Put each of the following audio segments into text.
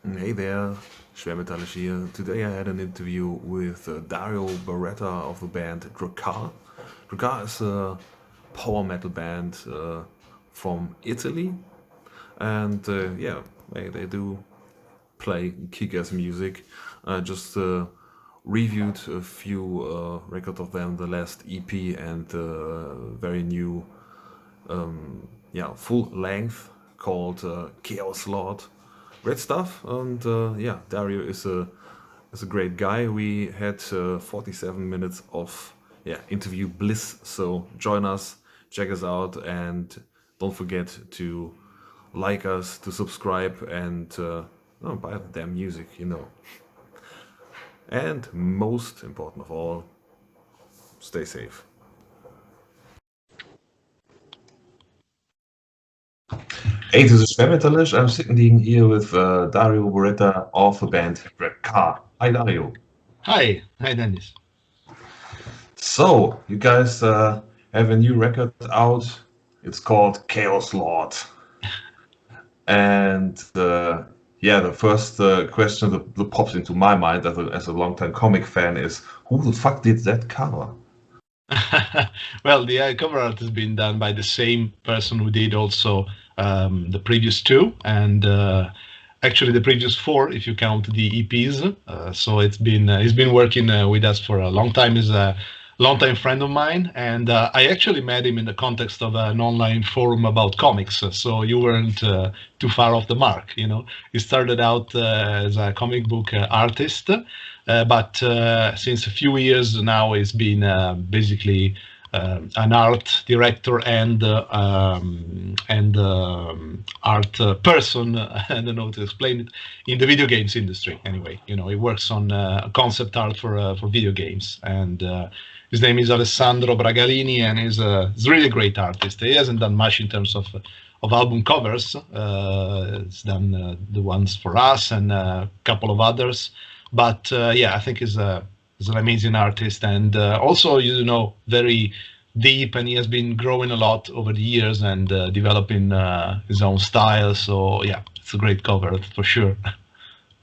Hey there, Schwermetallisch here. Today I had an interview with Dario Beretta of the band DRAKKAR. DRAKKAR is a power metal band from Italy, and yeah, they do play kick-ass music. I just reviewed a few records of them, the last EP and the very new, yeah, full length called Chaos Lord. Great stuff, and yeah, Dario is a great guy. We had 47 minutes of interview bliss. So join us, check us out, and don't forget to like us, to subscribe, and buy the damn music. And most important of all, stay safe. Hey, this is Schwermetallisch. I'm sitting here with Dario Beretta of the band DRAKKAR. Hi, Dario. Hi, Dennis. So, you guys have a new record out. It's called Chaos Lord. And yeah, the first question that pops into my mind as a longtime comic fan is, who the fuck did that cover? Well, the cover art has been done by the same person who did also the previous two, and actually the previous four, if you count the EPs. So he's been working with us for a long time. He's a longtime friend of mine, and I actually met him in the context of an online forum about comics. So you weren't too far off the mark. He started out as a comic book artist. But since a few years now, he's been basically an art director and art person. I don't know how to explain it in the video games industry. Anyway, he works on concept art for video games, and his name is Alessandro Bragalini, and he's a really great artist. He hasn't done much in terms of album covers. He's done the ones for us and a couple of others. But yeah, I think he's an amazing artist, and also very deep, and he has been growing a lot over the years and developing his own style. So yeah, it's a great cover for sure.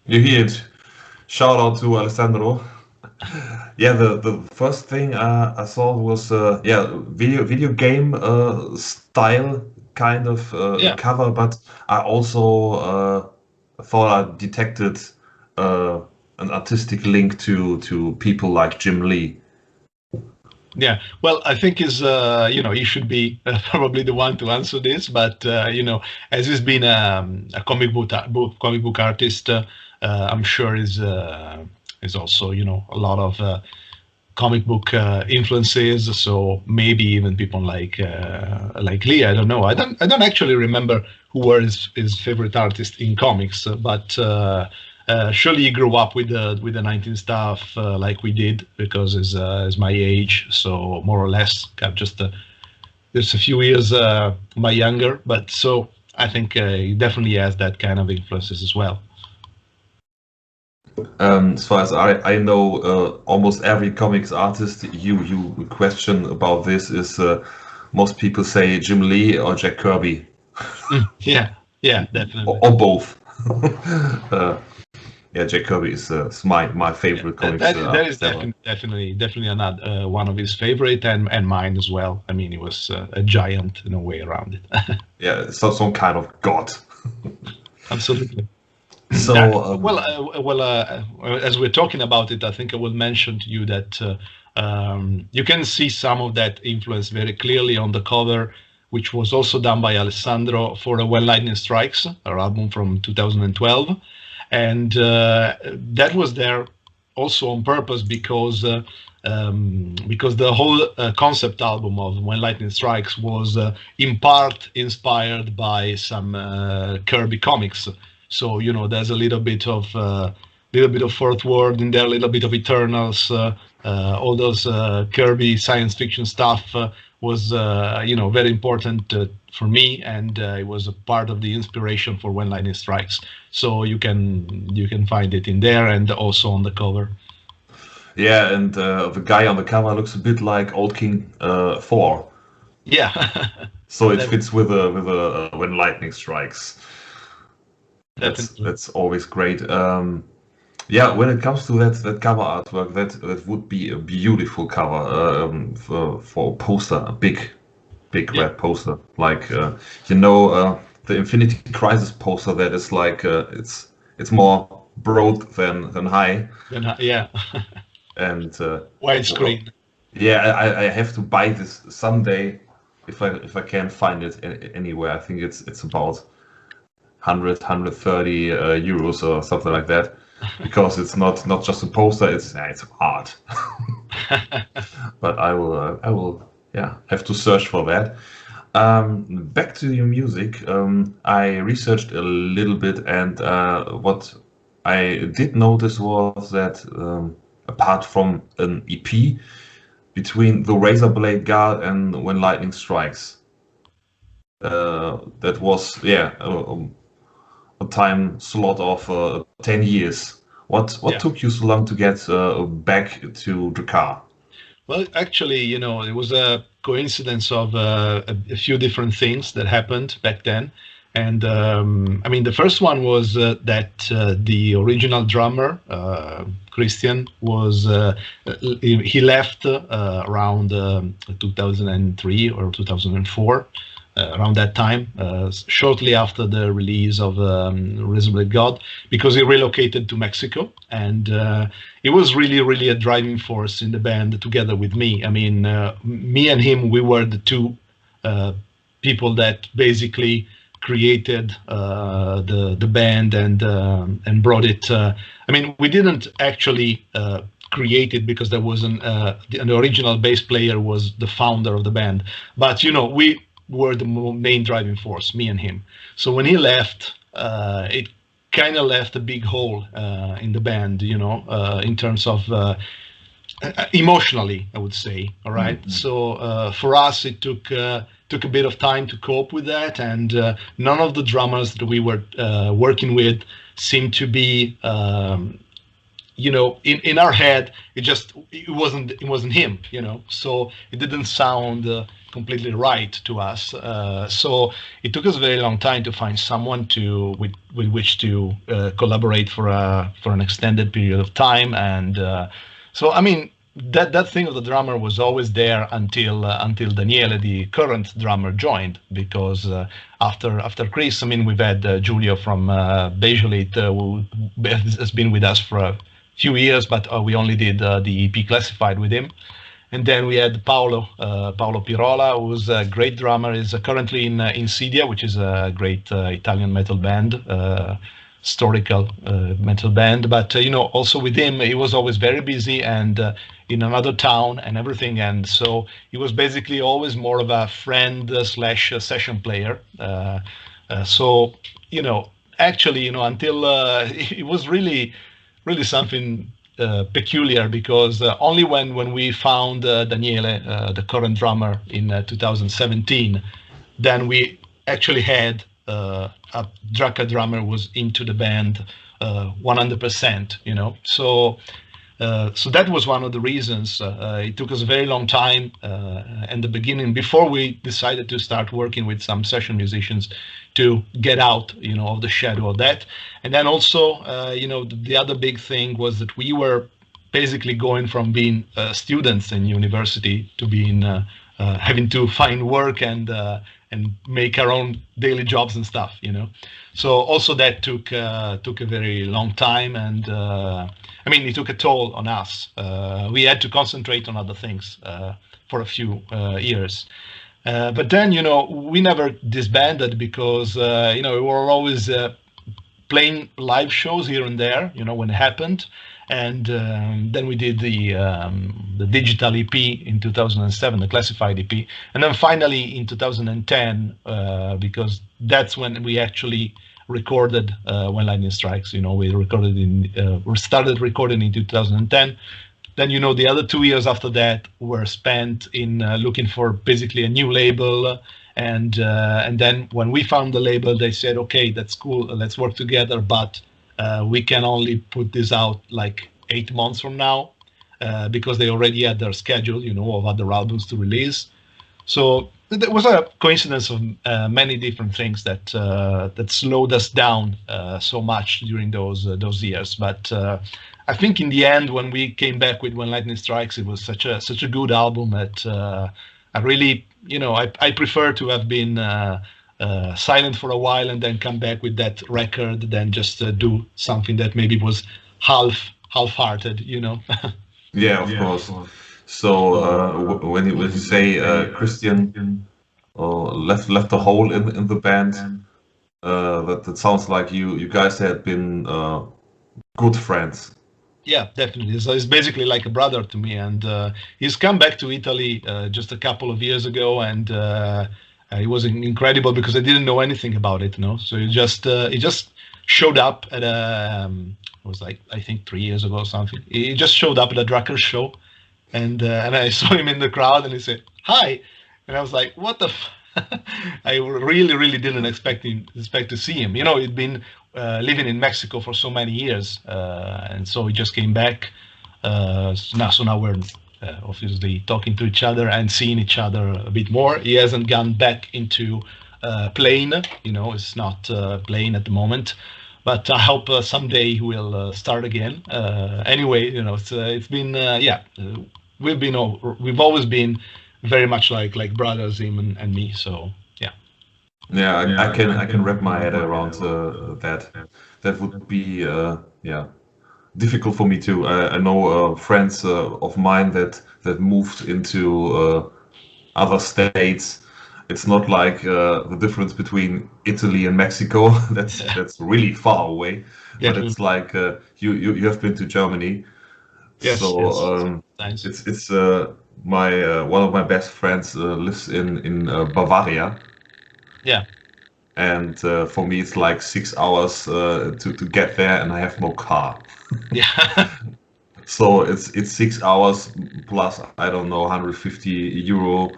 You hear it. Shout out to Alessandro. Yeah, the first thing I saw was video game style kind of Yeah. cover, but I also thought I detected uh, an artistic link to people like Jim Lee. Yeah, well, I think he should be probably the one to answer this, but as he's been a comic book artist, I'm sure is also a lot of comic book influences. So maybe even people like Lee. I don't know. I don't actually remember who were his favorite artists in comics, but. Surely he grew up with the 19 stuff like we did, because is my age, so more or less I'm just there's a few years my younger, but so I think he definitely has that kind of influences as well. As far as I know, almost every comics artist you question about this is most people say Jim Lee or Jack Kirby. Yeah, definitely. Or both. Yeah, Jack Kirby is my favorite comics That is artist ever. definitely another one of his favorite, and mine as well. I mean, he was a giant in a way around it. Yeah, so some kind of god. Absolutely. So As we're talking about it, I think I will mention to you that you can see some of that influence very clearly on the cover, which was also done by Alessandro for When Lightning Strikes, our album from 2012. And that was there also on purpose because the whole concept album of When Lightning Strikes was in part inspired by some Kirby comics. So there's a little bit of Fourth World in there, a little bit of Eternals, all those Kirby science fiction stuff was very important for me, and it was a part of the inspiration for When Lightning Strikes. So you can find it in there and also on the cover. yeah, and the guy on the cover looks a bit like Old King Thor. Yeah. So it fits with a When Lightning Strikes. definitely. That's always great. Yeah, when it comes to that cover artwork, that would be a beautiful cover for a poster, a big Yeah, red poster, like you know the Infinity Crisis poster that is like it's more broad than high, then yeah, and well, widescreen. yeah, I have to buy this someday if I can find it anywhere. I think it's about 130 euros or something like that, because it's not just a poster, it's art. But I will yeah have to search for that. Back to your music. I researched a little bit, and what I did notice was that apart from an EP between the Razor Blade Guard and When Lightning Strikes, that was yeah a time slot of 10 years. What Yeah. took you so long to get back to DRAKKAR? Well, actually, it was a coincidence of a few different things that happened back then. And I mean, the first one was that the original drummer, Christian, he left around 2003 or 2004. Around that time, shortly after the release of Razor Blade God, because he relocated to Mexico, and it was really, really a driving force in the band together with me. I mean, me and him, we were the two people that basically created the band and brought it. I mean, we didn't actually create it because there wasn't the original bass player was the founder of the band, but we were the main driving force, me and him. So when he left, it kind of left a big hole in the band, in terms of emotionally, I would say. All right. Mm-hmm. So for us, it took a bit of time to cope with that, and none of the drummers that we were working with seemed to be. In our head, it wasn't him, so it didn't sound completely right to us. So it took us a very long time to find someone with which to collaborate for an extended period of time. And so I mean, that thing of the drummer was always there until Daniele, the current drummer, joined, because after Chris, I mean, we've had Giulio from Bejolit, who has been with us for a few years, but we only did the EP Classified with him. And then we had Paolo Pirola, who's a great drummer, is currently in Insidia, which is a great Italian metal band, historical metal band. But also with him, he was always very busy and in another town and everything. And so he was basically always more of a friend slash session player. So actually, until it was really something peculiar, because only when we found Daniele, the current drummer, in 2017, then we actually had a DRAKKAR drummer was into the band 100%. So that was one of the reasons. It took us a very long time in the beginning, before we decided to start working with some session musicians, to get out, of the shadow of that. And then also, the other big thing was that we were basically going from being students in university to being having to find work and make our own daily jobs and stuff. So also that took a very long time, and I mean, it took a toll on us. We had to concentrate on other things for a few years. But then, we never disbanded, because, we were always playing live shows here and there, when it happened. And then we did the digital EP in 2007, the Classified EP. And then finally in 2010, because that's when we actually recorded When Lightning Strikes. We started recording in 2010. Then, the other 2 years after that were spent in looking for basically a new label. And then when we found the label, they said, okay, that's cool, let's work together, but we can only put this out like 8 months from now, because they already had their schedule, of other albums to release. So There was a coincidence of many different things that slowed us down so much during those years. But I think in the end, when we came back with When Lightning Strikes, it was such a good album that I really, I prefer to have been silent for a while and then come back with that record than just do something that maybe was half-hearted. Yeah, of course. So when you say Christian left a hole in the band, that sounds like you guys had been good friends. Yeah, definitely. So he's basically like a brother to me, and he's come back to Italy just a couple of years ago, and it was incredible because I didn't know anything about it, So he just showed up at it was like I think 3 years ago or something. He just showed up at a DRAKKAR show, and I saw him in the crowd, and he said hi, and I was like, what the. I really didn't expect to see him. He'd been living in Mexico for so many years, and so he just came back. So now we're obviously talking to each other and seeing each other a bit more. He hasn't gone back into playing. It's not playing at the moment, but I hope someday he will start again. Anyway, it's been we've always been very much like brothers, him and me. So yeah. Yeah, I can wrap my head around that. That would be difficult for me too. I know friends of mine that moved into other states. It's not like the difference between Italy and Mexico. That's really far away. Yeah, But it's like you have been to Germany. Yes, So yes. Nice. it's my one of my best friends lives in Bavaria. Yeah. And for me it's like 6 hours to get there, and I have no car. Yeah. So it's 6 hours plus, I don't know, 150 euro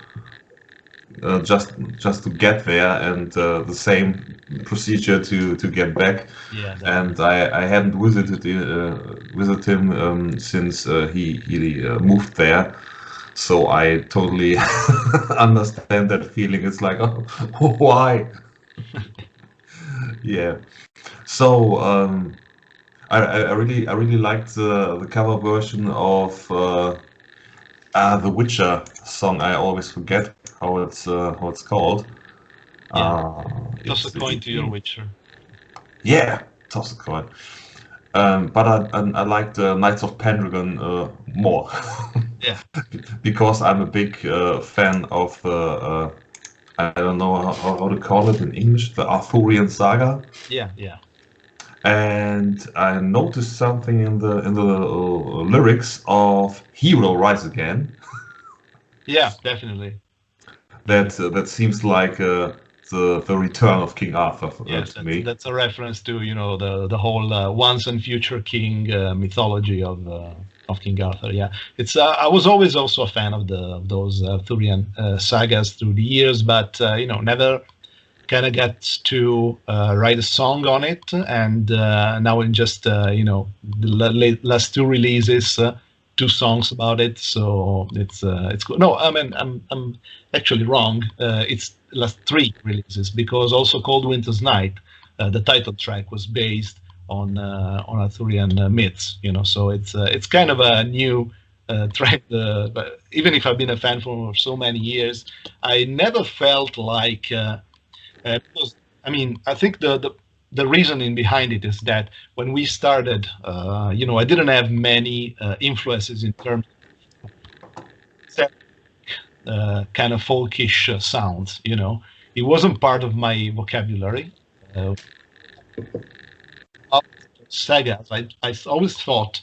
just to get there, and the same procedure to get back. Yeah. And I hadn't visited him since he moved there. So I totally understand that feeling. It's like, oh, why? Yeah. So I really liked the cover version of the Witcher song. I always forget how it's called. Toss a coin to your Witcher. Yeah, toss a coin. But I like the Knights of Pendragon more. Yeah. Because I'm a big fan of I don't know how to call it in English, the Arthurian saga. Yeah. And I noticed something in the lyrics of Hero Rise Again. Yeah, definitely. That seems like the return of King Arthur to me. That's a reference to the whole once and future king mythology of King Arthur. Yeah, it's I was always also a fan of those Arthurian sagas through the years, but never kind of got to write a song on it. And now in just the last two releases, 2 songs about it. So it's good. No, I mean I'm actually wrong. It's last 3 releases, because also Cold Winter's Night, the title track, was based on Arthurian myths. So it's kind of a new trend. But even if I've been a fan for so many years, I never felt like because I mean I think the reasoning behind it is that when we started, I didn't have many influences in terms of kind of folkish sounds. It wasn't part of my vocabulary. Sagas, I always thought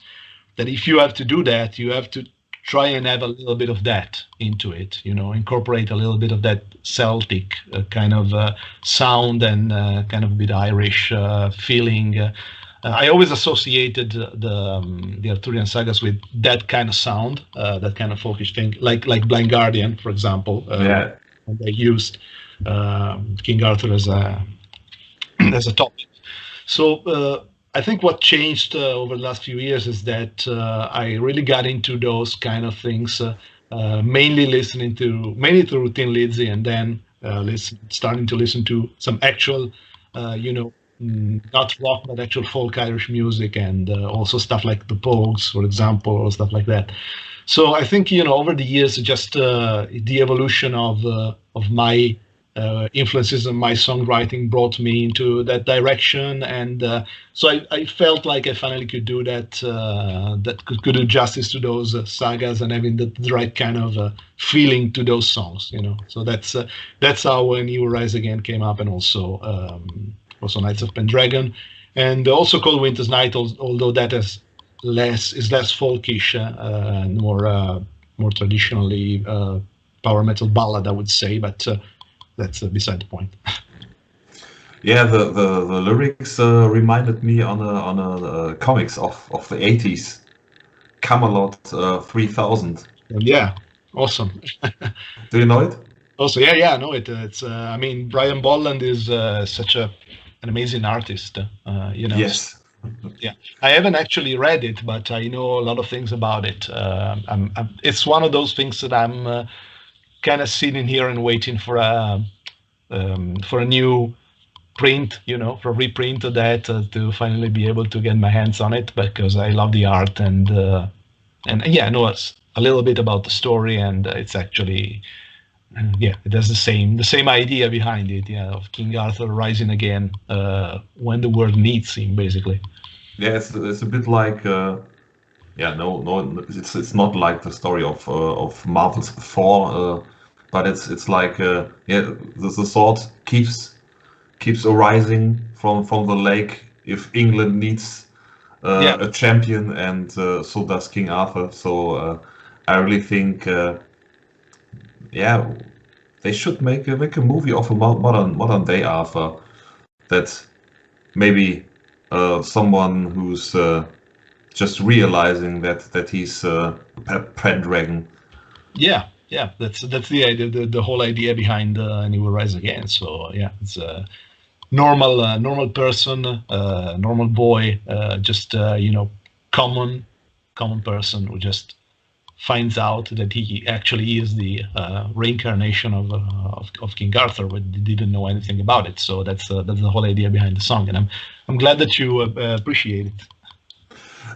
that if you have to do that, you have to try and have a little bit of that into it, incorporate a little bit of that Celtic kind of sound and kind of a bit Irish feeling. I always associated the Arthurian sagas with that kind of sound, that kind of folkish thing, like Blind Guardian, for example. They used King Arthur as a topic. So I think what changed over the last few years is that I really got into those kind of things mainly through Thin Lizzy, and then starting to listen to some actual, not rock but actual folk Irish music, and also stuff like the Pogues, for example, or stuff like that. So I think over the years, just the evolution of my influences and my songwriting brought me into that direction, and so I felt like I finally could do that. That could do justice to those sagas and having the right kind of feeling to those songs. So that's how When You Rise Again came up, and also Knights of Pendragon, and also Cold Winter's Night. Although that is less folkish and more traditionally power metal ballad, I would say, but. That's beside the point. Yeah, the lyrics reminded me on a comics of the 80s, Camelot 3000. Yeah, awesome. Do you know it? Also, yeah, I know it. It's I mean, Brian Bolland is such an amazing artist. Yes. Yeah, I haven't actually read it, but I know a lot of things about it. It's one of those things that I'm kind of sitting here and waiting for a new print, for a reprint of that to finally be able to get my hands on it, because I love the art, and yeah, I know a little bit about the story, and it's actually it has the same idea behind it, of King Arthur rising again when the world needs him, basically. Yeah, it's a bit like it's not like the story of Marvel's Thor, but it's like the sword keeps arising from the lake if England needs a champion, and so does King Arthur. So I really think they should make a movie of a modern day Arthur, that maybe someone who's just realizing that he's a Pendragon. Yeah, that's the idea, the whole idea behind And He Will Rise Again. So yeah, it's a normal person, normal boy, just common person who just finds out that he actually is the reincarnation of King Arthur, but didn't know anything about it. So that's the whole idea behind the song, and I'm glad that you appreciate it.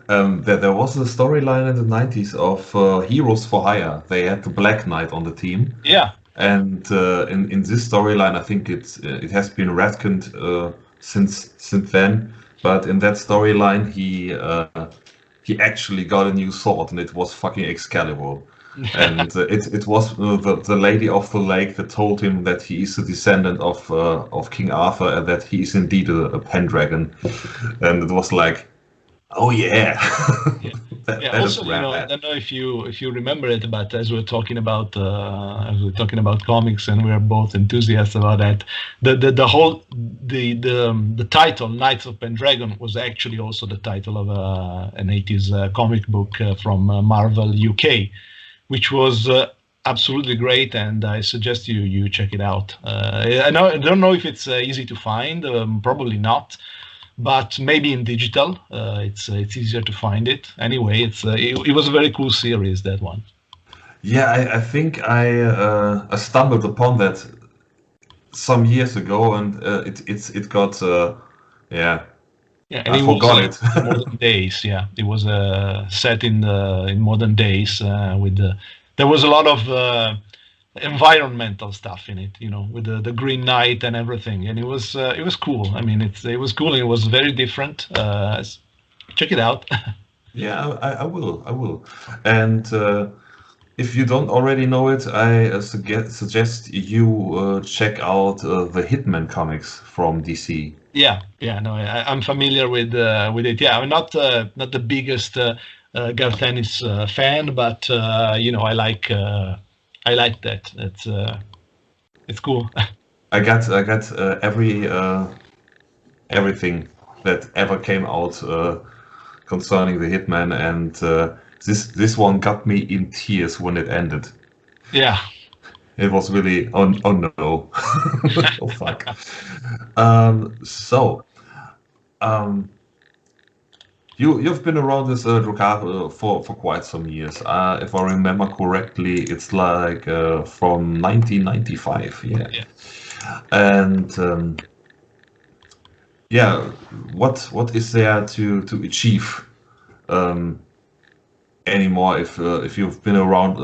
There was a storyline in the 90s of Heroes for Hire. They had the Black Knight on the team. Yeah. And in this storyline, I think it has been retconned since then. But in that storyline, he actually got a new sword, and it was fucking Excalibur. And it was the lady of the lake that told him that he is a descendant of King Arthur, and that he is indeed a Pendragon. And it was like, oh yeah. that also, I don't know if you remember it, but as we're talking about comics, and we're both enthusiasts about that, the whole the title Knights of Pendragon was actually also the title of an 80s comic book from Marvel UK, which was absolutely great, and I suggest you check it out. I don't know if it's easy to find, probably not. But maybe in digital, it's easier to find it. Anyway, it was a very cool series, that one. Yeah, I think I stumbled upon that some years ago, and it got Yeah, and I forgot it. Modern days, yeah, it was set in modern days there was a lot of environmental stuff in it, with the Green Knight and everything, and it was cool. I mean, it was cool, and it was very different. Check it out. Yeah, I will. And if you don't already know it, I suggest you check out the Hitman comics from DC. Yeah, no, I'm familiar with it. Yeah, I'm not the biggest Garth Ennis fan, but I like that. It's cool. I got everything that ever came out concerning the Hitman, and this one got me in tears when it ended. Yeah. It was really oh no. Oh fuck. You've been around this DRAKKAR for quite some years. If I remember correctly, it's like from 1995. Yeah. Yeah. And yeah, what is there to achieve anymore if you've been around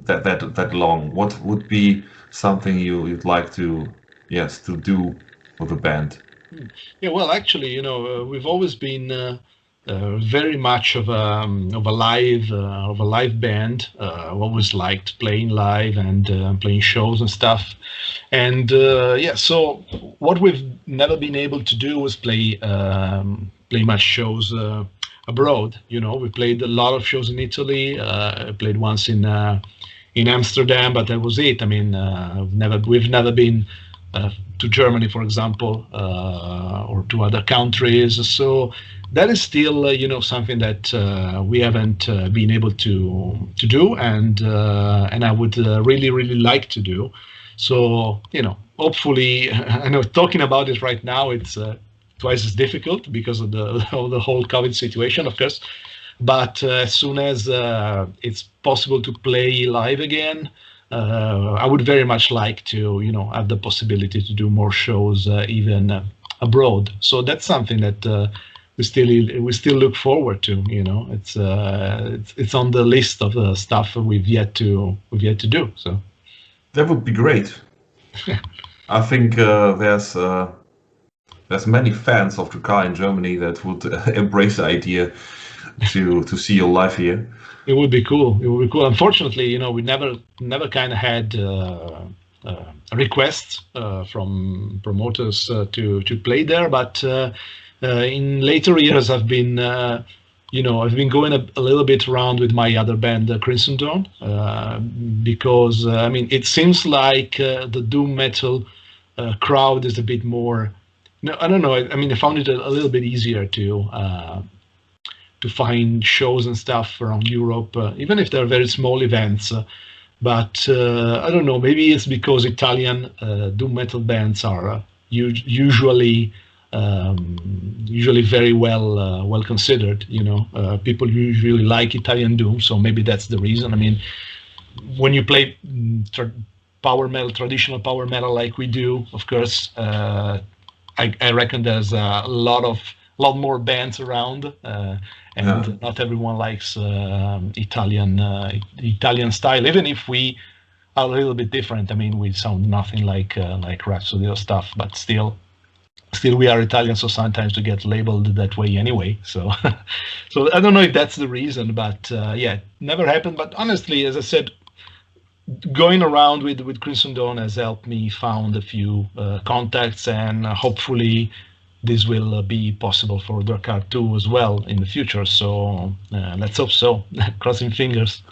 that long? What would be something you'd like to do with the band? Yeah, well, actually, we've always been very much of a live band. I've always liked playing live and playing shows and stuff. And yeah, so what we've never been able to do was play much shows abroad. We played a lot of shows in Italy. I played once in Amsterdam, but that was it. I mean, we've never been to Germany, for example, or to other countries. So that is still, something that we haven't been able to do, and I would really, really like to do. So, hopefully, I know talking about it right now, it's twice as difficult because of the whole COVID situation, of course. But as soon as it's possible to play live again, I would very much like to, have the possibility to do more shows even abroad. So that's something that we still look forward to. It's on the list of the stuff we've yet to do. So That would be great. I think there's many fans of DRAKKAR in Germany that would embrace the idea to see you live here. it would be cool. It would be cool. Unfortunately, we never kind of had requests from promoters to play there. But in later years, I've been going a little bit around with my other band, Crimson Dawn, because I mean, it seems like the doom metal crowd is a bit more. No, I don't know. I mean, I found it a little bit easier to find shows and stuff around Europe, even if they're very small events. But I don't know. Maybe it's because Italian doom metal bands are usually very well considered. People usually like Italian doom, so maybe that's the reason. I mean, when you play power metal, traditional power metal like we do, of course, I reckon there's a lot more bands around, and not everyone likes Italian style. Even if we are a little bit different, I mean, we sound nothing like Rhapsody or stuff, but still we are Italian, so sometimes we get labeled that way anyway. So, so I don't know if that's the reason, but yeah, it never happened. But honestly, as I said, going around with Crimson Dawn has helped me found a few contacts, and hopefully this will be possible for DRAKKAR 2 as well in the future. So let's hope so. Crossing fingers.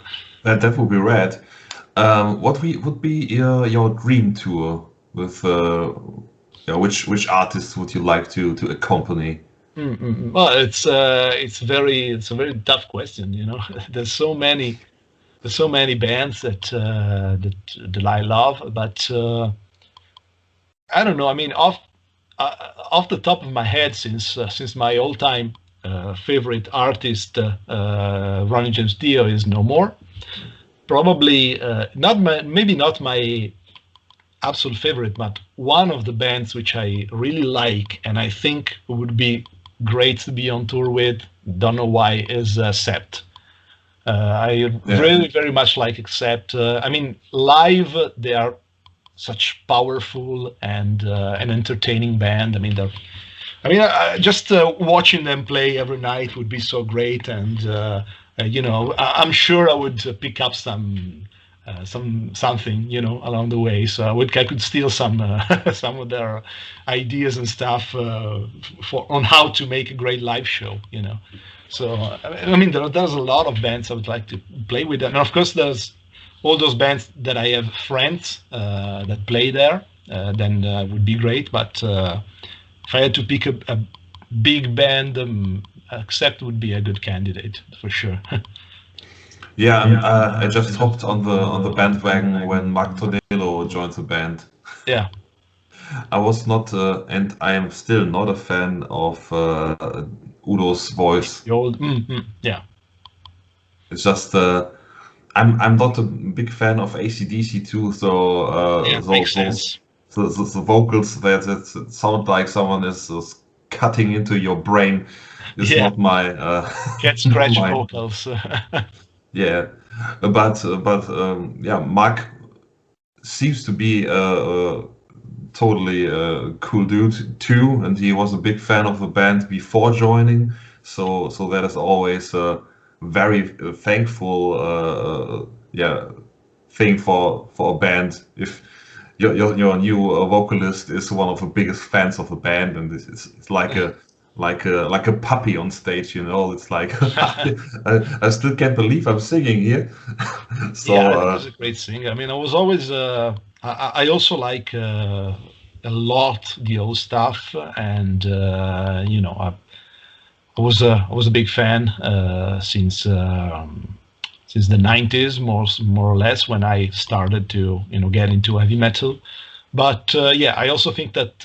That would be rad. What would be your dream tour with which artists would you like to accompany? Well, it's a very tough question. There's so many bands that I love, but I don't know. I mean, off the top of my head, since my all-time favorite artist, Ronnie James Dio, is no more, probably maybe not my absolute favorite, but one of the bands which I really like and I think would be great to be on tour with, don't know why, is Sept. I really very much like Accept. I mean, live they are such powerful and an entertaining band. I mean, just watching them play every night would be so great, and I'm sure I would pick up something along the way. So I could steal some of their ideas and stuff on how to make a great live show. So I mean, there's a lot of bands I would like to play with, and of course there's all those bands that I have friends that play there. Then would be great. But if I had to pick a big band, Accept would be a good candidate for sure. Yeah, I just hopped on the bandwagon when Mark Tonello joined the band. Yeah. I was not, and I am still not a fan of Udo's voice. The old, yeah. It's just I'm not a big fan of AC/DC too, so Yeah, makes sense. the vocals that sound like someone is cutting into your brain is Yeah, not my cat not scratch my vocals. yeah. But yeah, Mark seems to be a totally cool dude too, and he was a big fan of the band before joining. So that is always a very thankful yeah thing for a band if your new vocalist is one of the biggest fans of the band, and it's like a puppy on stage, you know. It's like I still can't believe I'm singing here. Yeah, So I think he's a great singer. I mean, I was always, I also like a lot the old stuff, and I was a big fan since the 90s, more or less, when I started to get into heavy metal. But yeah, I also think that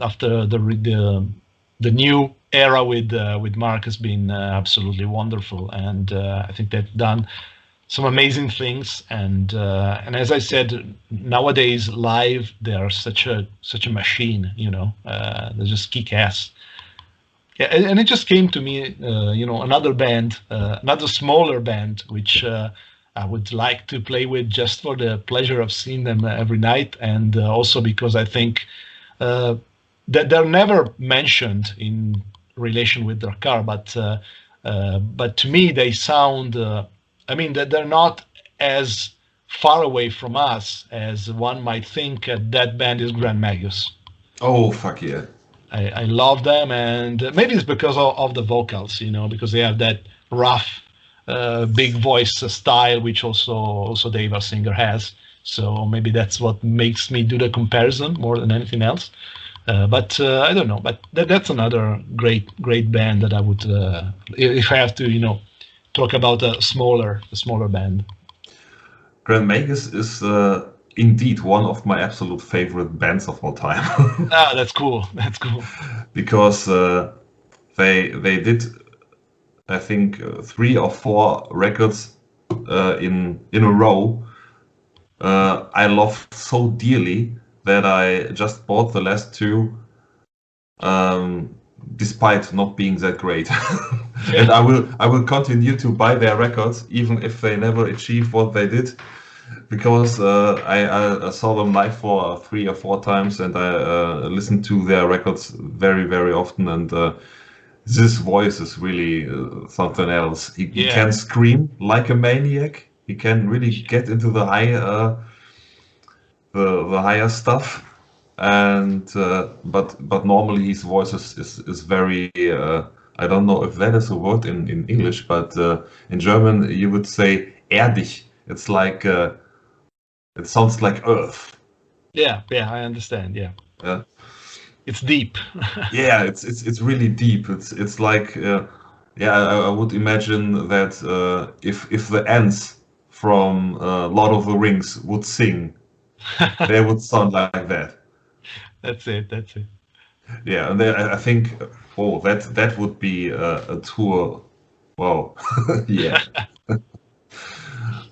after the new era with Mark has been absolutely wonderful, and I think they've done some amazing things. And as I said, nowadays live they are such a machine. They just kick ass. Yeah, and it just came to me, another band, another smaller band, which I would like to play with just for the pleasure of seeing them every night, and also because I think uh, that they're never mentioned in relation with their car, but to me they sound. I mean, that they're not as far away from us as one might think. That band is Grand Magus. oh fuck yeah. I love them, and maybe it's because of the vocals, because they have that rough, big voice style, which also Dave, our singer, has. So maybe that's what makes me do the comparison more than anything else. But I don't know. But that's another great band that I would, if I have to, talk about a smaller band. Grand Magus is indeed one of my absolute favorite bands of all time. Ah, that's cool. That's cool. Because they did, I think, 3 or 4 records in a row. I loved so dearly that I just bought the last 2, despite not being that great. And I will continue to buy their records even if they never achieve what they did, because I saw them live for 3 or 4 times, and I listened to their records very often, and this voice is really something else. He Yeah. can scream like a maniac. He can really get into the the higher stuff, and but normally his voice is very I don't know if that is a word in English, but in German you would say erdig. It's like it sounds like earth. Yeah, I understand. Yeah, Yeah, it's deep. yeah, it's really deep. It's like yeah, I would imagine that if the ants from Lord of the Rings would sing, they would sound like that. That's it. That's it. Yeah, and then I think, oh, that would be a tour. Wow, yeah,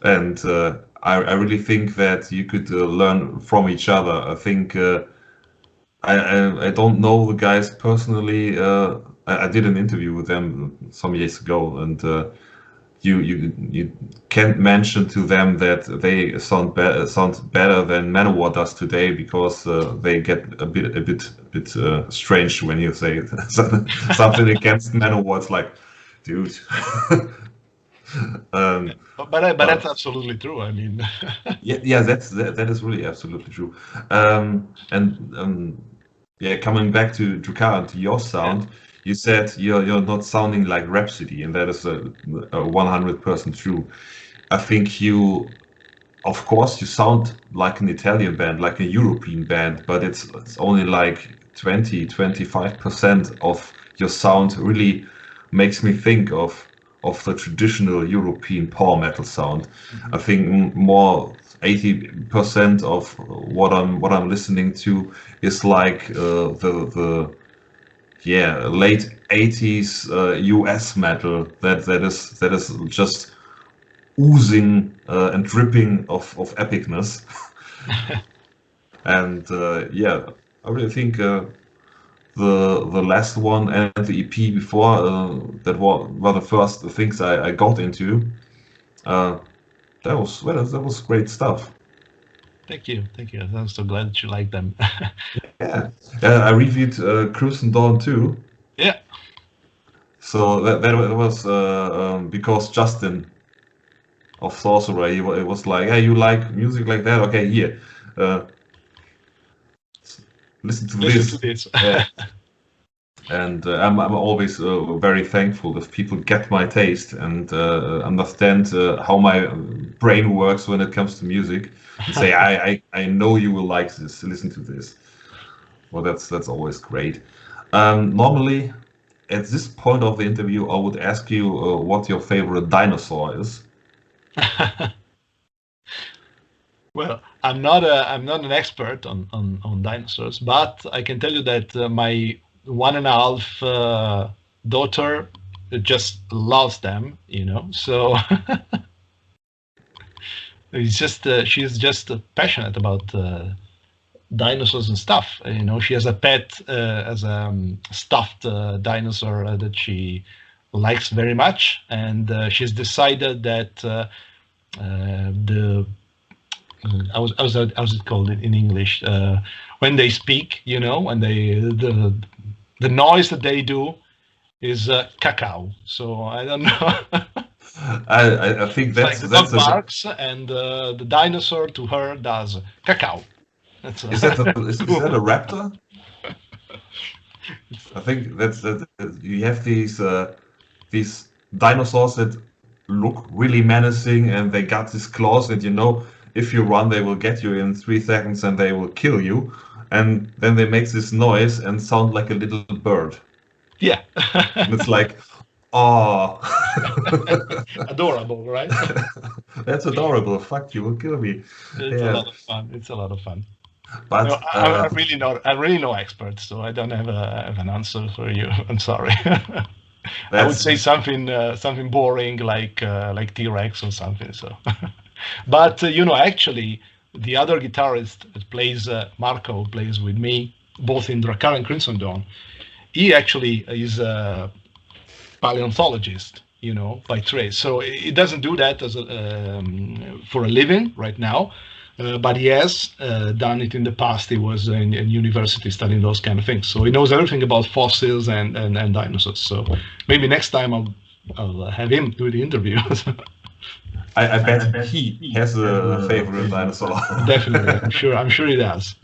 and I really think that you could learn from each other. I think I don't know the guys personally. I did an interview with them some years ago, and you can't mention to them that they sound better than Manowar does today, because they get a bit strange when you say something against Manowar. It's like, dude. um, But but that's absolutely true. I mean, yeah, that is really absolutely true. And yeah, coming back to DRAKKAR and to your yeah, sound, you said you're not sounding like Rhapsody, and that is a 100% true. I think you, of course, you sound like an Italian band, like a European band, but it's only like 25% of your sound really makes me think of the traditional European power metal sound. I think more 80% of what I'm listening to is like yeah, late 80s US metal that is just oozing and dripping of epicness. And yeah, I really think the last one and the EP before that were the first things I got into. Uh, that was great stuff. Thank you, thank you. I'm so glad that you like them. Yeah, I reviewed Cruise Dawn too. Yeah. So that was because Justin of Sorcerer, it was like, hey, you like music like that? Okay, here, uh, listen to Listen to this. this. Yeah. And I'm always very thankful if people get my taste and understand how my brain works when it comes to music, and say, I know you will like this. Listen to this. Well, that's always great. Normally, at this point of the interview, I would ask you what your favorite dinosaur is. Well, I'm not an expert on dinosaurs, but I can tell you that my 1.5 daughter just loves them, you know. So it's just she's just passionate about dinosaurs and stuff. You know, she has a pet as a stuffed dinosaur that she likes very much, and she's decided that the how's it called in English? When they speak, you know, when the noise that they do is cacao. So I don't know. I think It's like the that's dog a barks and the dinosaur to her does cacao. That's is that a raptor? I think that's that. You have these dinosaurs that look really menacing, and they got these claws, and if you run, they will get you in 3 seconds, and they will kill you. And then they make this noise and sound like a little bird, yeah. and it's like, oh, Adorable, right? that's adorable. Fuck, you will kill me. It's a Yeah, lot of fun. It's a lot of fun. No, but I'm really no expert, so I don't have an answer for you. I'm sorry. I would that's say something boring like T-Rex or something. So, but actually, the other guitarist that plays Marco plays with me both in DRAKKAR and Crimson Dawn. He actually is a paleontologist, by trade. So he doesn't do that as for a living right now, but he has done it in the past. He was in university studying those kind of things. So he knows everything about fossils and dinosaurs. So maybe next time I'll have him do the interview. I bet he has a favorite dinosaur. Definitely, I'm sure he does.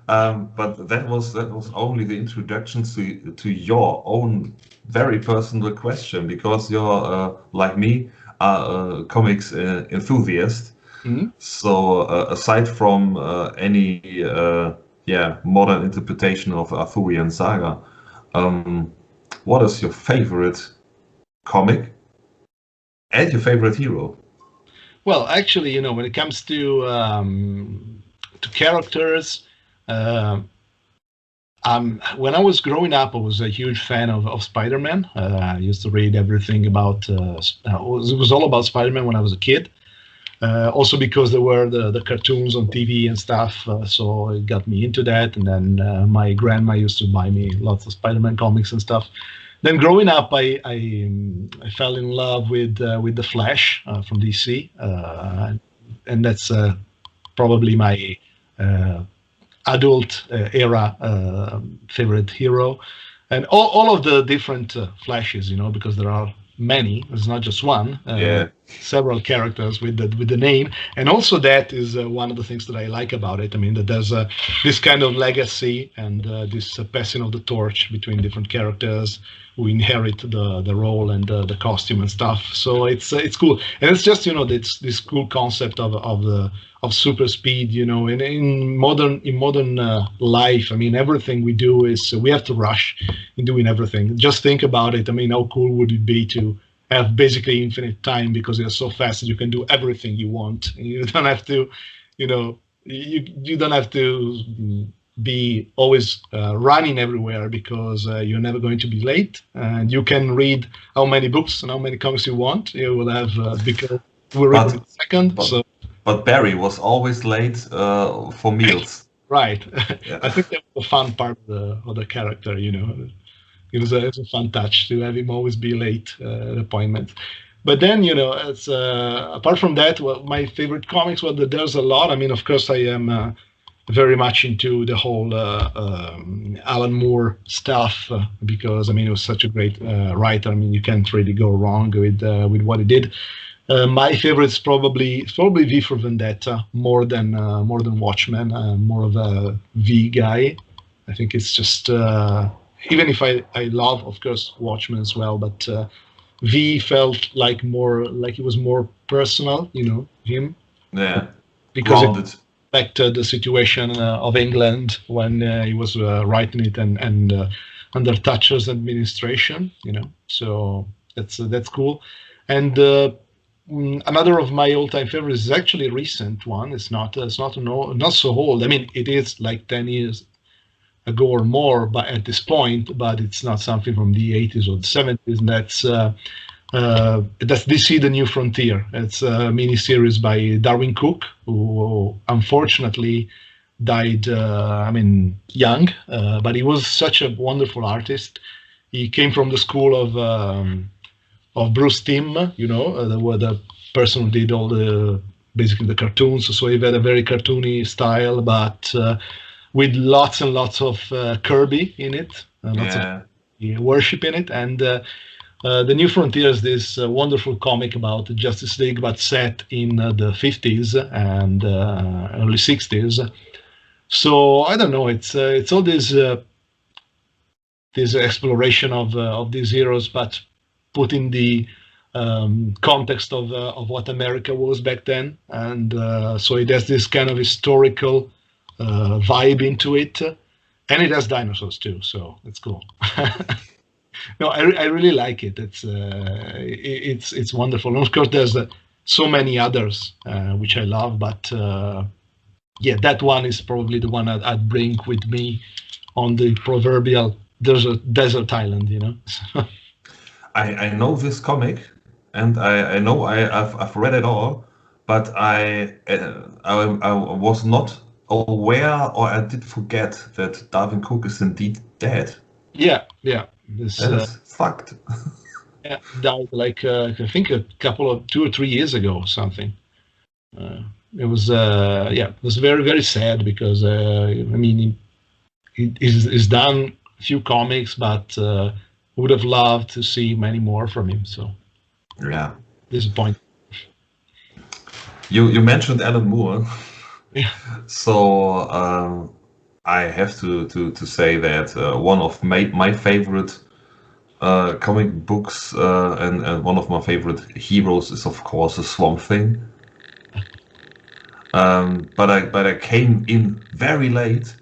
But that was only the introduction to your own very personal question, because you're like me, a comics enthusiast. Mhm. So aside from any modern interpretation of Arthurian saga, um, what is your favorite comic and your favorite hero? Well, actually, when it comes to characters, uh, when I was growing up, I was a huge fan of Spider-Man. I used to read everything about. It was all about Spider-Man when I was a kid. Also because there were the cartoons on TV and stuff, so it got me into that. And then my grandma used to buy me lots of Spider-Man comics and stuff. Then growing up, I fell in love with the Flash from DC, and that's probably my uh, adult era favorite hero, and all of the different Flashes, because there are many. There's not just one. Yeah. Several characters with the name, and also that is one of the things that I like about it. I mean, that there's this kind of legacy and this passing of the torch between different characters who inherit the role and the costume and stuff. So it's cool, and it's just this cool concept of super speed. In modern life, I mean, everything we do is we have to rush in doing everything. Just think about it. I mean, how cool would it be to have basically infinite time, because you're so fast that you can do everything you want. You don't have to, you don't have to be always running everywhere because you're never going to be late, and you can read how many books and how many comics you want. You will have because we're written in second. But Barry was always late for meals. Right. Yeah. I think that was the fun part of the character. It's a fun touch to have him always be late at appointments. But then, it's apart from that, well, my favorite comics, well, there's a lot. I mean, of course, I am very much into the whole Alan Moore stuff because, I mean, he was such a great writer. I mean, you can't really go wrong with what he did. My favorite is probably V for Vendetta more than Watchmen. I'm more of a V guy. I think it's just even if I love, of course, Watchmen as well, but V felt like it was more personal, him. Yeah. Because Grounded. it reflected the situation of England when he was writing it and under Thatcher's administration, So that's cool. And another of my all-time favorites is actually a recent one. It's not so old. I mean, it is like 10 years ago or more, but at this point, but it's not something from the 80s or the 70s. And that's DC: The New Frontier. It's a miniseries by Darwin Cook, who unfortunately died. Young, but he was such a wonderful artist. He came from the school of Bruce Timm, the person who did all basically the cartoons. So he had a very cartoony style, but with lots and lots of Kirby in it, lots of worship in it. And The New Frontier is this wonderful comic about the Justice League, but set in the 50s and early 60s. So I don't know. It's all this exploration of these heroes, but put in the context of what America was back then, and so it has this kind of historical vibe into it, and it has dinosaurs too, so it's cool. No, I really like it. It's wonderful. And of course, there's so many others which I love, but yeah, that one is probably the one I'd bring with me on the proverbial desert island. I know this comic, and I know I've read it all, but I was not aware, or I did forget that Darwin Cook is indeed dead. Yeah. That is fucked. Yeah, died like I think 2 or 3 years ago or something. It was very, very sad because he's done a few comics, but would have loved to see many more from him. So yeah, disappointed. You mentioned Alan Moore. Yeah. So I have to say that one of my favorite comic books and one of my favorite heroes is of course the Swamp Thing. But I came in very late.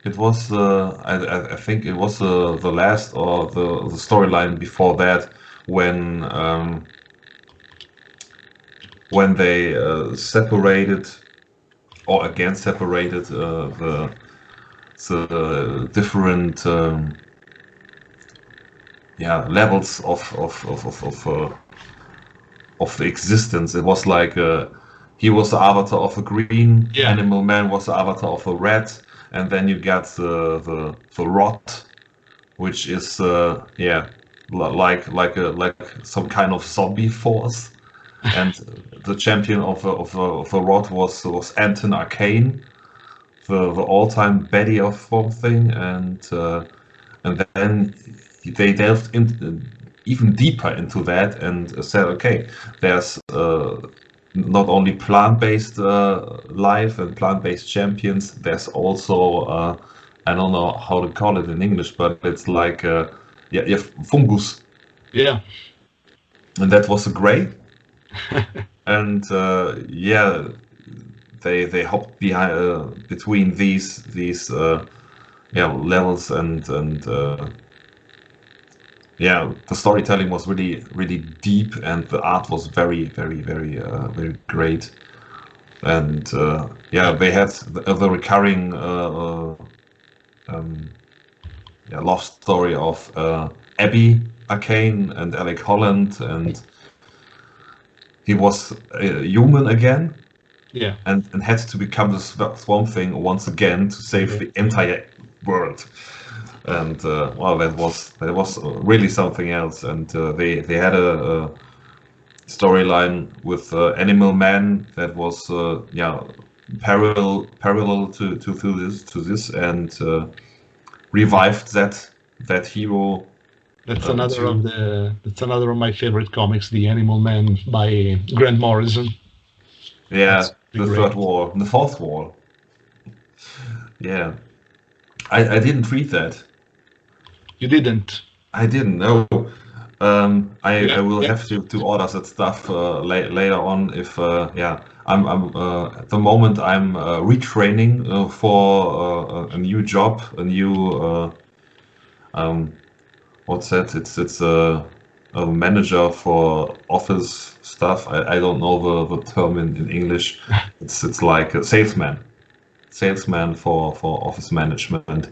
It was I think it was the last or the storyline before that when they separated or again separated the different levels of the existence. It was like he was the avatar of a green, Animal Man was the avatar of a red, and then you got the rot, which is like some kind of zombie force. And the champion of the rot was Anton Arcane, the all-time baddie of Swamp Thing, and then they delved even deeper into that and said, okay, there's not only plant-based life and plant-based champions, there's also I don't know how to call it in English, but it's like fungus. Yeah. And that was great. And they hopped behind between these levels and the storytelling was really, really deep, and the art was very, very, very, very great. And they had the recurring um, love story of Abby Arcane and Alec Holland, and he was human again, Yeah. and had to become the Swamp Thing once again to save the entire world. And well, that was really something else. And they had a storyline with Animal Man that was parallel to this, and revived that hero. That's another of my favorite comics, The Animal Man by Grant Morrison. Yeah, That's the great. third wall, the fourth wall. Yeah, I didn't read that. You didn't? I didn't know. I will Yeah. have to order that stuff later on. If I'm at the moment I'm retraining for a new job, a new what's that? It's a manager for office stuff. I don't know the term in English. It's like a salesman for office management.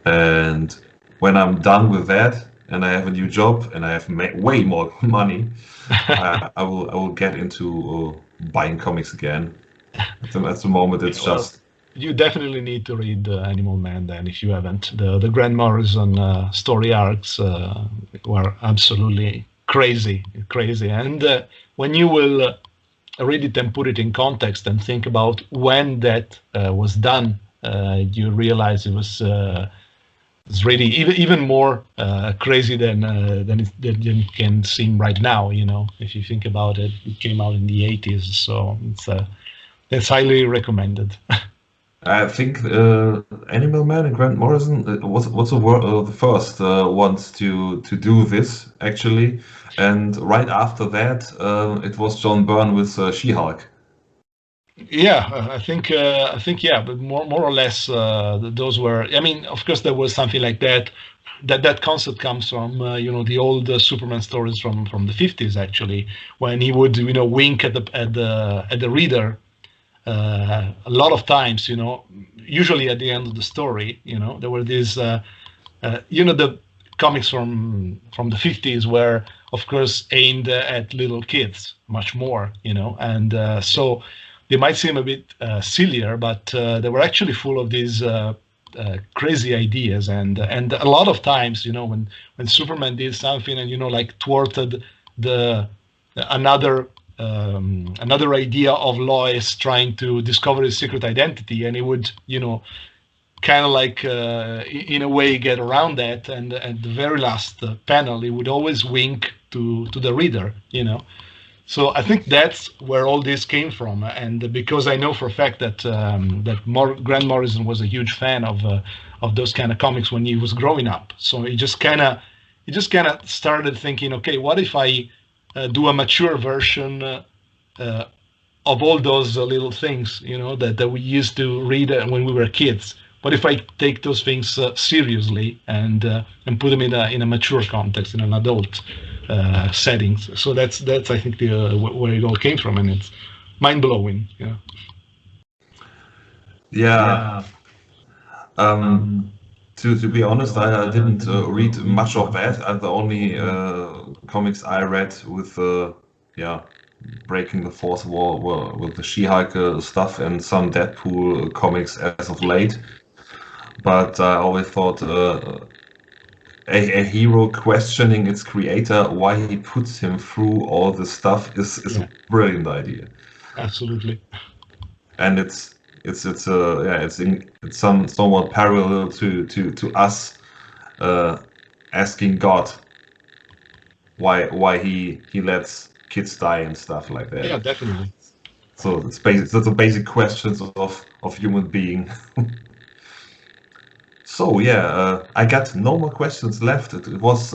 And when I'm done with that, and I have a new job, and I have way more money, I will get into buying comics again. At the moment, it's Well, just you definitely need to read Animal Man then if you haven't. The Grant Morrison story arcs were absolutely crazy. And when you will read it and put it in context and think about when that was done, you realize it was it's really even more crazy than it can seem right now. You know, if you think about it, it came out in the 80s, so it's highly recommended. I think Animal Man and Grant Morrison was the first ones to do this actually, and right after that it was John Byrne with She-Hulk. Yeah, I think yeah, but more or less those were. I mean, of course, there was something like that. That concept comes from the old Superman stories from the 50s actually, when he would wink at the reader a lot of times, usually at the end of the story, there were these, the comics from the 50s were, of course, aimed at little kids much more, and so they might seem a bit sillier, but they were actually full of these crazy ideas, and a lot of times, when Superman did something and like thwarted the another another idea of Lois trying to discover his secret identity, and he would, kind of like, in a way, get around that. And at the very last panel, he would always wink to the reader, So I think that's where all this came from, and because I know for a fact that Grant Morrison was a huge fan of those kind of comics when he was growing up, so he just kind of started thinking, okay, what if I do a mature version of all those little things, that we used to read when we were kids. What if I take those things seriously and put them in a mature context, in an adult settings? So that's I think where it all came from, and it's mind blowing. Yeah. Yeah. To be honest, I didn't read much of that. The only comics I read with breaking the fourth wall were with the She-Hulk stuff and some Deadpool comics as of late. But I always thought a hero questioning its creator why he puts him through all this stuff is a brilliant idea. Absolutely. And it's somewhat parallel to us asking God why he lets kids die and stuff like that. Yeah, definitely. So it's the basic questions of human being. So yeah, I got no more questions left. It was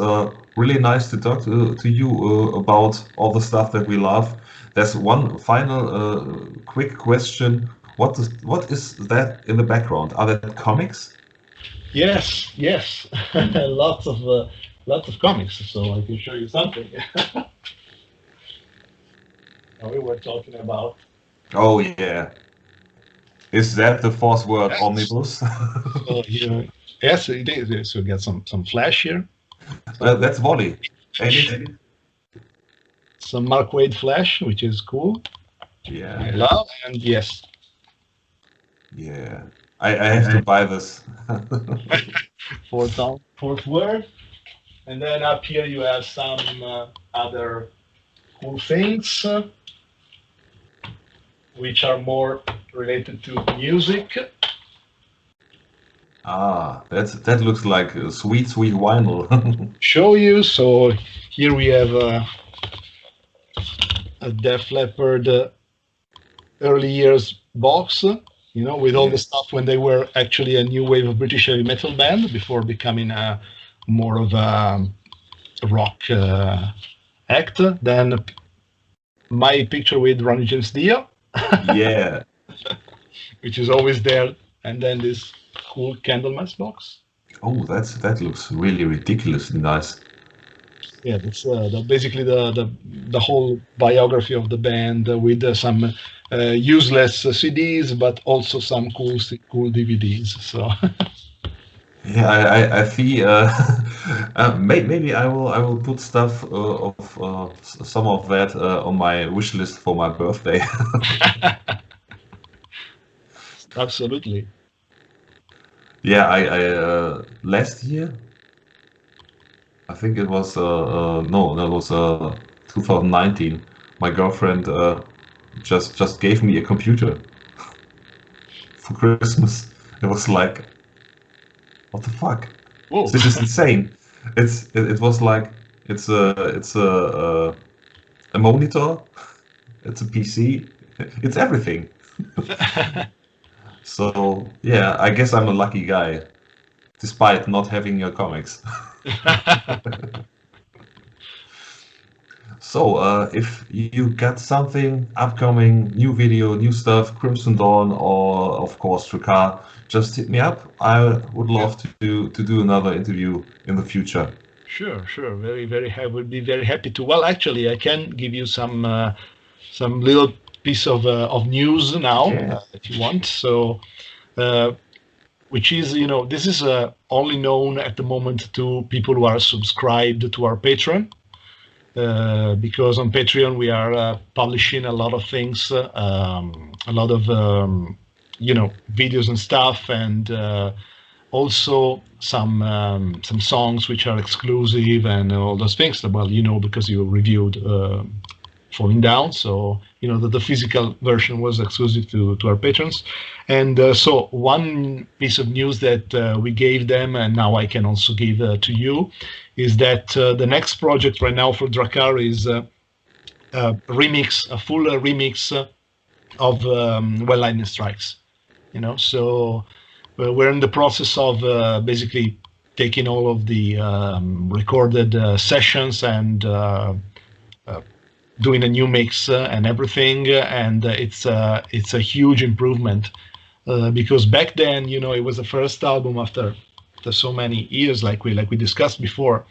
really nice to talk to you about all the stuff that we love. There's one final quick question. What is that in the background? Are that comics? Yes. lots of comics. So I can show you something. We were talking about. Oh yeah. Is that the fourth word, Yes. omnibus? So here, yes, it is. So we get some flash here. That's volley. Ain't it? Some Mark Wade flash, which is cool. Yeah. I love, and yes, Yeah. I have to buy this. fourth word. And then up here you have some other cool things, which are more related to music. Ah, that looks like a sweet, sweet vinyl. Show you. So here we have a Def Leppard early years box, with all the Yes. stuff when they were actually a new wave of British heavy metal band before becoming more of a rock act. Then my picture with Ronnie James Dio, Yeah. which is always there, and then this cool Candlemass box. Oh, that looks really ridiculously nice. Yeah, that's basically the whole biography of the band with some useless CDs, but also some cool DVDs. So Yeah, I see. Maybe I will put stuff of some of that on my wish list for my birthday. absolutely. Yeah, I last year I think it was no, that was 2019. My girlfriend just gave me a computer for Christmas. It was like, what the fuck? Whoa. This is insane. It was like it's a monitor, it's a PC, it's everything. So yeah, I guess I'm a lucky guy, despite not having your comics. So, if you got something upcoming, new video, new stuff, Crimson Dawn, or of course DRAKKAR, just hit me up. I would Yeah. love to do another interview in the future. Sure. Very happy. Would be very happy to. Well, actually, I can give you some little piece of news now, Yeah. if you want. So, uh, which is, this is only known at the moment to people who are subscribed to our Patreon. Because on Patreon we are publishing a lot of things, a lot of videos and stuff, and also some songs which are exclusive and all those things. Well, because you reviewed Falling Down, so the physical version was exclusive to our patrons. And so one piece of news that we gave them, and now I can also give to you, is that the next project right now for DRAKKAR is a full remix of When Lightning Strikes. So we're in the process of basically taking all of the recorded sessions and doing a new mix and everything, and it's a huge improvement because back then, it was the first album after so many years, like we discussed before.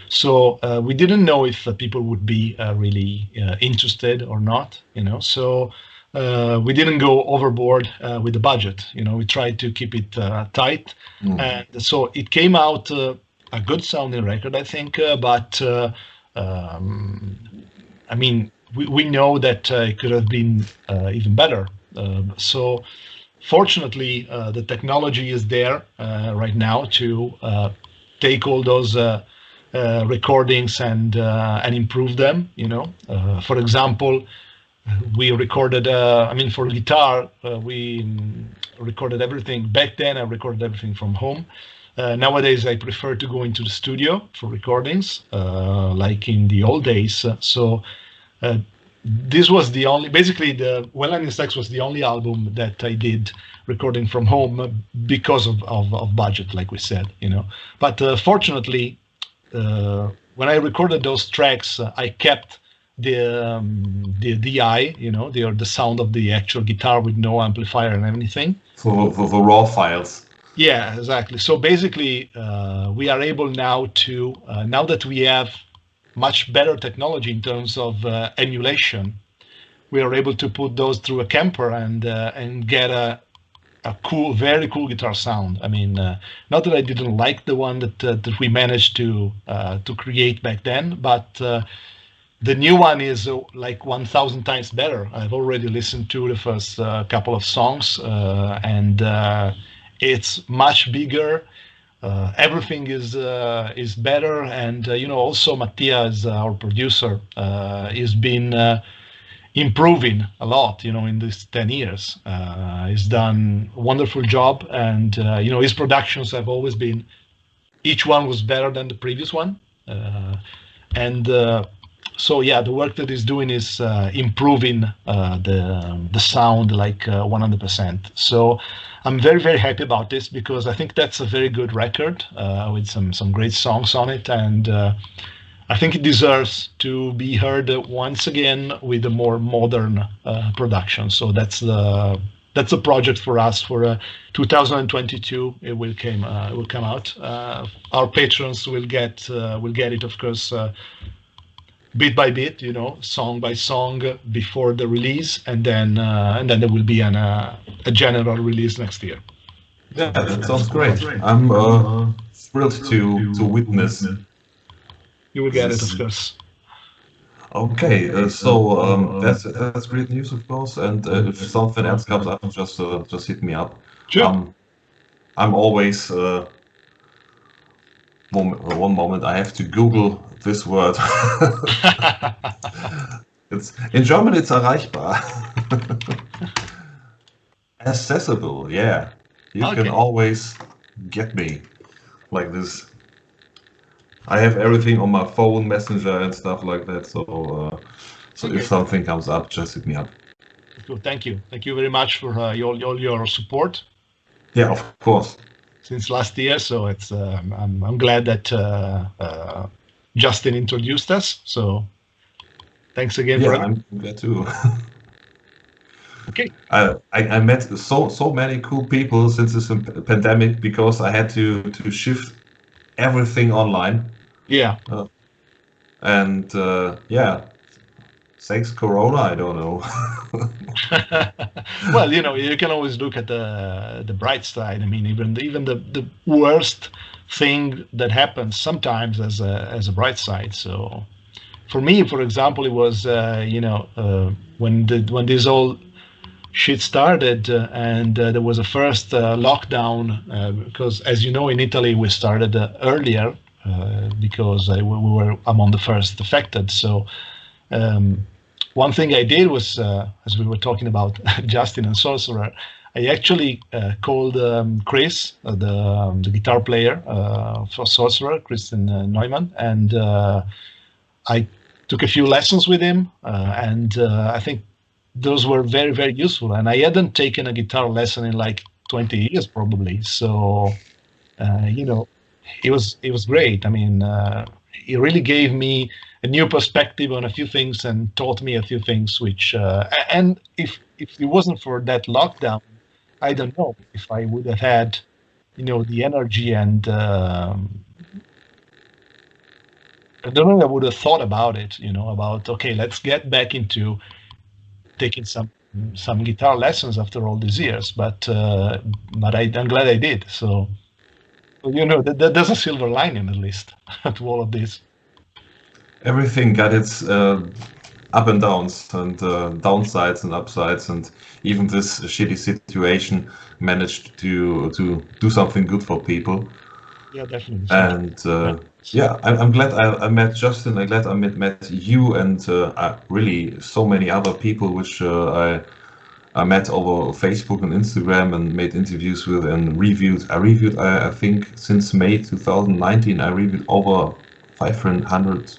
So we didn't know if people would be really interested or not. So we didn't go overboard with the budget. We tried to keep it tight, and so it came out a good sounding record, I think. But I mean, we know that it could have been even better. So fortunately, the technology is there right now to take all those recordings and improve them. For example, we recorded. For guitar, we recorded everything. Back then, I recorded everything from home. Nowadays, I prefer to go into the studio for recordings, like in the old days. So this was basically the When Lightning Strikes was the only album that I did recording from home because of budget, like we said. But fortunately, when I recorded those tracks, I kept the DI, the sound of the actual guitar with no amplifier and anything. For the raw files. Yeah, exactly. So basically, we are able now to, now that we have much better technology in terms of emulation, we are able to put those through a camper and get a cool, very cool guitar sound. I mean, not that I didn't like the one that we managed to create back then, but the new one is like 1,000 times better. I've already listened to the first couple of songs, and it's much bigger. Everything is better, and also Mattias, our producer, has been improving a lot. In these 10 years, he's done a wonderful job, and his productions have always been. Each one was better than the previous one, and so yeah, the work that he's doing is improving the sound like 100%. So I'm very, very happy about this, because I think that's a very good record with some great songs on it, and I think it deserves to be heard once again with a more modern production. So that's a project for us for 2022. It will come out. Our patrons will get it, of course, bit by bit, song by song before the release, and then there will be a general release next year. Yeah, that sounds great. I'm thrilled to witness. You will get it, of course. Okay, so that's great news, of course. And if something else comes up, just hit me up. Sure. I'm always one moment. I have to Google this word. It's in German. It's erreichbar. Accessible. Yeah, you can always get me like this. I have everything on my phone, Messenger, and stuff like that. So if something comes up, just hit me up. Good. Thank you very much for your support. Yeah, of course. Since last year, so it's I'm glad that Justin introduced us. So thanks again. Yeah, I'm glad too. Okay. I met so many cool people since this pandemic, because I had to shift everything online. Yeah. And yeah, thanks Corona, I don't know. Well, you can always look at the bright side. I mean, even the worst thing that happens sometimes as a bright side. So for me, for example, it was when this all shit started, and there was a first lockdown, because, as you know, in Italy we started earlier, because I'm among the first affected. So one thing I did was, as we were talking about Justin and Sorcerer, I actually called Chris, the guitar player for Sorcerer, Christian Neumann, and I took a few lessons with him, and I think those were very, very useful. And I hadn't taken a guitar lesson in like 20 years probably. So, it was great. I mean, it really gave me a new perspective on a few things and taught me a few things, which, and if it wasn't for that lockdown, I don't know if I would have had, the energy, and I don't know, I would have thought about it, about, okay, let's get back into taking some guitar lessons after all these years, but I'm glad I did. So there's a silver lining, at least, to all of this. Everything got its up and downs, and downsides and upsides, and even this shitty situation managed to do something good for people. Yeah, definitely. And yeah, I'm glad I met Justin. I'm glad I met you, and really so many other people which I met over Facebook and Instagram, and made interviews with, and reviewed. I think since May 2019 I reviewed over 500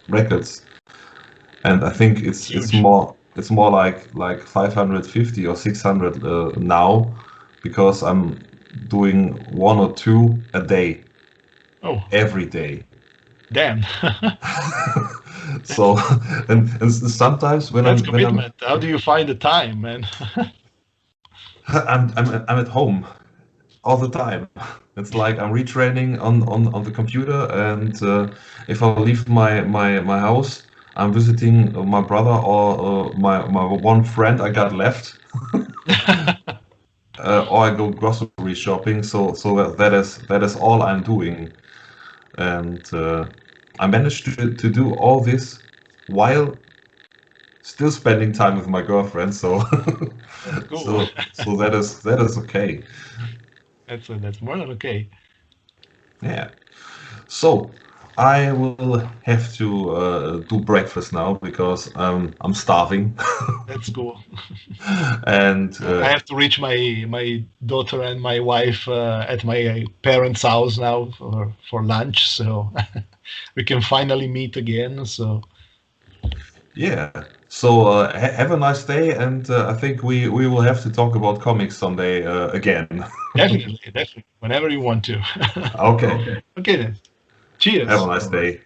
records, and I think it's more like 550 or 600 now, because I'm doing 1 or 2 a day. Every day. Damn. So and sometimes when that's commitment. How do you find the time, man? I'm at home all the time. It's like I'm retraining on the computer, and if I leave my house, I'm visiting my brother or my one friend I got left. or I go grocery shopping. So that is all I'm doing, and I managed to do all this while still spending time with my girlfriend. So That's cool. so that is okay. That's more than okay. Yeah. So I will have to do breakfast now because I'm starving, That's cool. and I have to reach my daughter and my wife at my parents' house now for lunch, so we can finally meet again. So yeah. So have a nice day, and I think we will have to talk about comics someday again. definitely, definitely, whenever you want to. Okay. Okay then. Have a Cheers. nice day.